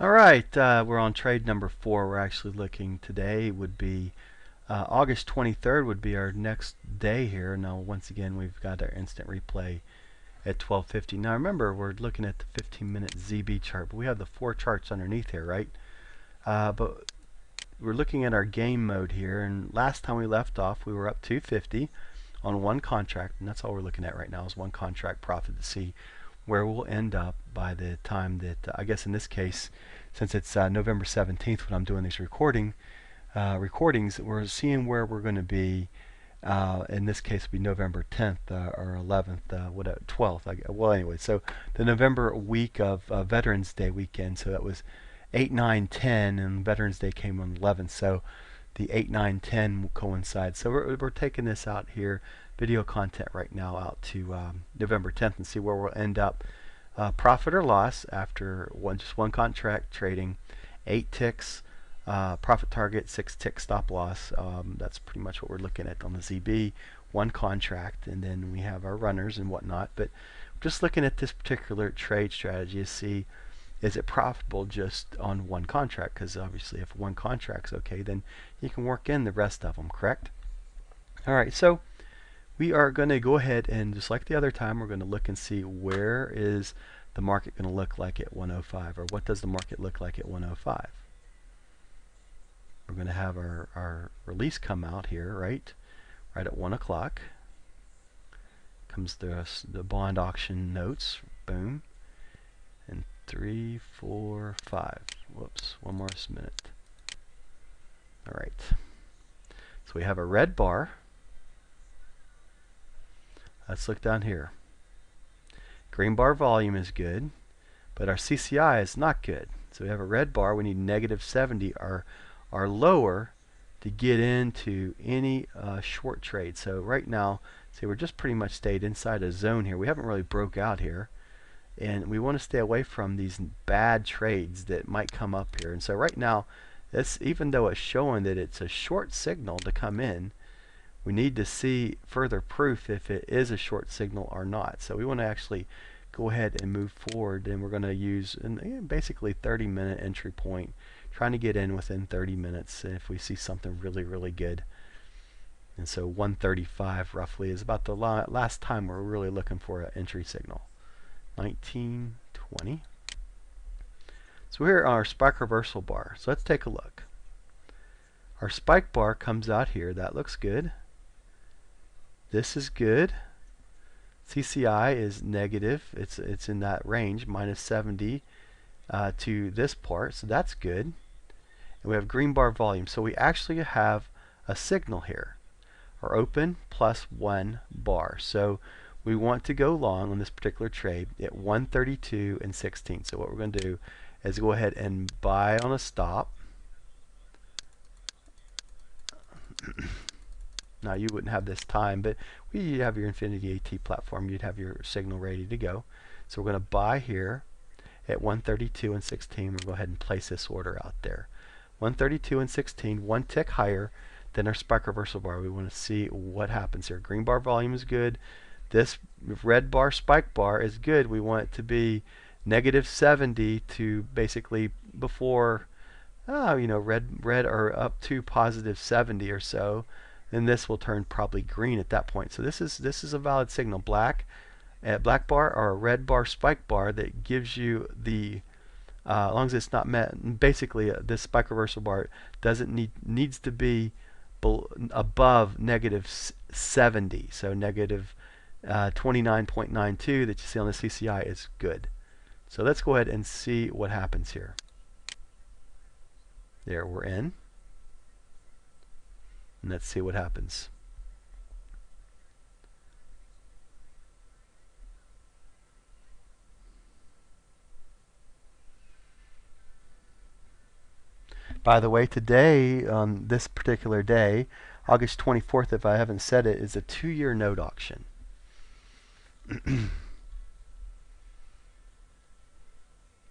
All right, we're on trade number 4. We're actually looking today would be August 23rd would be our next day here. Now, once again, we've got our instant replay at 12:50. Now, remember, we're looking at the 15-minute ZB chart, but we have the 4 charts underneath here, right? But we're looking at our game mode here, and last time we left off, we were up 250 on one contract, and that's all we're looking at right now is one contract profit to see where we'll end up by the time that, I guess in this case, since it's November 17th when I'm doing these recordings, we're seeing where we're going to be. In this case, it'll be November 10th or 11th, 12th. Well, anyway, so the November week of Veterans Day weekend, so that was 8, 9, 10, and Veterans Day came on 11th, so the 8, 9, 10 will coincide. So we're taking this out here, video content right now, out to November 10th and see where we'll end up. Profit or loss after just one contract trading, 8 ticks, profit target, 6 tick stop loss. That's pretty much what we're looking at on the ZB, one contract, and then we have our runners and whatnot. But just looking at this particular trade strategy to see, is it profitable just on one contract? Because obviously if one contract's okay, then you can work in the rest of them, correct? Alright, so we are going to go ahead and, just like the other time, we're going to look and see where is the market going to look like at 105, or what does the market look like at 105. We're going to have our release come out here, right at 1 o'clock. Comes the bond auction notes, boom, and 3, 4, 5. Whoops, one more minute. All right. So we have a red bar. Let's look down here. Green bar volume is good, but our CCI is not good. So we have a red bar. We need negative 70 or lower to get into any short trade. So right now, see, we're just pretty much stayed inside a zone here. We haven't really broke out here. And we want to stay away from these bad trades that might come up here. And so right now, even though it's showing that it's a short signal to come in, we need to see further proof if it is a short signal or not. So we want to actually go ahead and move forward, and we're going to use basically 30-minute entry point, trying to get in within 30 minutes if we see something really, really good. And so 135 roughly is about the last time we're really looking for an entry signal. 1920. So here are our spike reversal bar. So let's take a look. Our spike bar comes out here. That looks good. This is good. CCI is negative. It's in that range, minus 70 to this part. So that's good. And we have green bar volume. So we actually have a signal here. Our open plus 1 bar. So we want to go long on this particular trade at 132 and 16. So what we're going to do is go ahead and buy on a stop. Now you wouldn't have this time, but you have your Infinity AT platform, you'd have your signal ready to go. So we're going to buy here at 132 and 16. We'll go ahead and place this order out there. 132 and 16, 1 tick higher than our spike reversal bar. We want to see what happens here. Green bar volume is good. This red bar spike bar is good. We want it to be negative 70 to basically before, red or up to positive 70 or so. And this will turn probably green at that point. So this is a valid signal. Black bar or a red bar spike bar that gives you the as long as it's not met. Basically, this spike reversal bar needs to be above negative 70. So negative 29.92 that you see on the CCI is good. So let's go ahead and see what happens here. There, we're in. And let's see what happens. By the way, today, on this particular day, August 24th, if I haven't said it, is a 2-year note auction.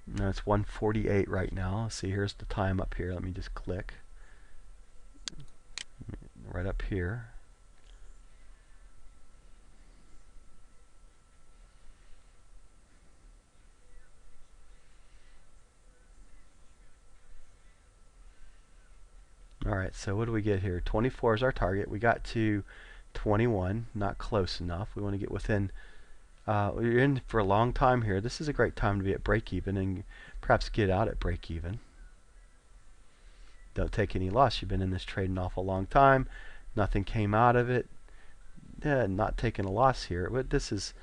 Now it's 1:48 right now. See, here's the time up here. Let me just click. Right up here. Alright, so what do we get here? 24 is our target. We got to 21, not close enough. We want to get within, we're in for a long time here. This is a great time to be at break even and perhaps get out at break even. Don't take any loss. You've been in this trade an awful long time. Nothing came out of it. Not taking a loss here. But this is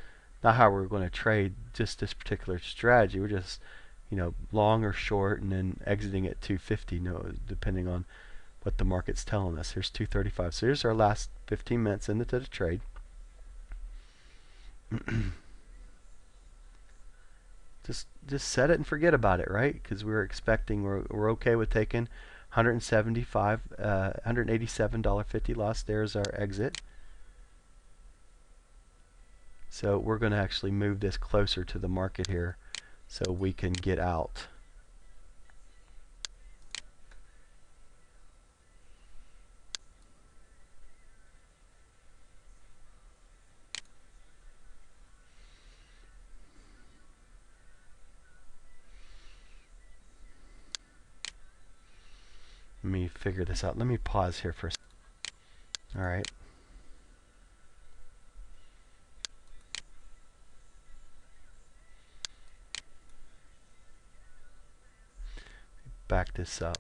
not how we're going to trade just this particular strategy. We're just, long or short and then exiting at 250, depending on what the market's telling us. Here's 235. So here's our last 15 minutes into the trade. Just set it and forget about it, right? Because we're expecting, we're okay with taking $187.50 loss. There's our exit. So we're going to actually move this closer to the market here so we can get out. Let me figure this out. Let me pause here for a second. All right. Back this up.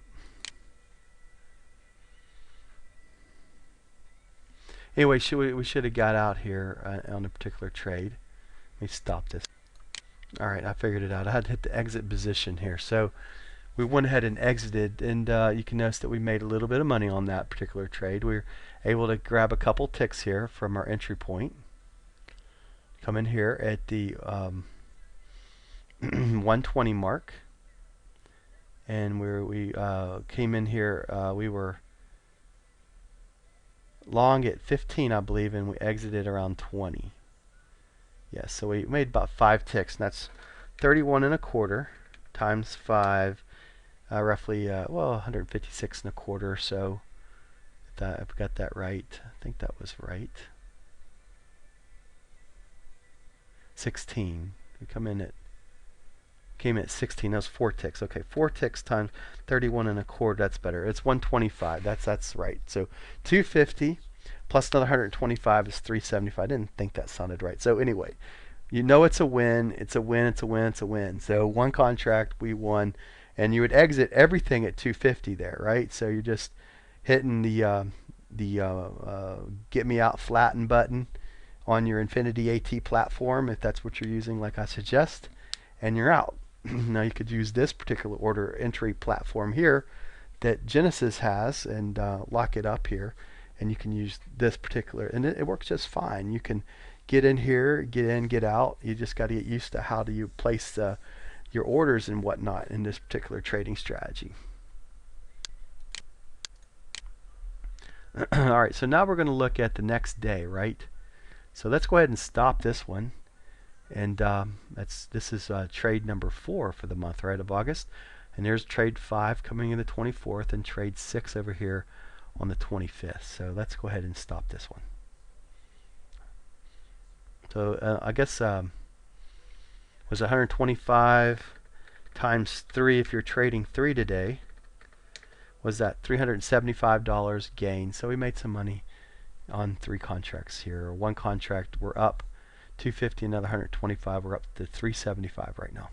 Anyway, we should have got out here on a particular trade. Let me stop this. All right, I figured it out. I had to hit the exit position here. So we went ahead and exited, and you can notice that we made a little bit of money on that particular trade. We were able to grab a couple ticks here from our entry point. Come in here at the 120 mark, and we came in here. We were long at 15, I believe, and we exited around 20. Yes, so we made about 5 ticks, and that's 31.25 times 5. Roughly, 156.25 or so. If I've got that right. I think that was right. 16. We came in at 16. That was 4 ticks. Okay, 4 ticks times 31.25. That's better. It's 125. That's right. So 250 plus another 125 is 375. I didn't think that sounded right. So anyway, it's a win. It's a win. It's a win. It's a win. So one contract we won. And you would exit everything at 250 there, right? So you're just hitting the get me out flatten button on your Infinity AT platform if that's what you're using, like I suggest, and you're out. Now you could use this particular order entry platform here that Genesis has and lock it up here, and you can use this particular, and it works just fine. You can get in here, get in, get out. You just got to get used to how do you place your orders and whatnot in this particular trading strategy. Alright, so now we're going to look at the next day, right? So let's go ahead and stop this one. And this is trade number 4 for the month, right, of August. And there's trade 5 coming in the 24th and trade 6 over here on the 25th. So let's go ahead and stop this one. So I guess was 125 times 3 if you're trading 3 today. Was that $375 gain? So we made some money on 3 contracts here. One contract we're up 250, another 125. We're up to 375 right now.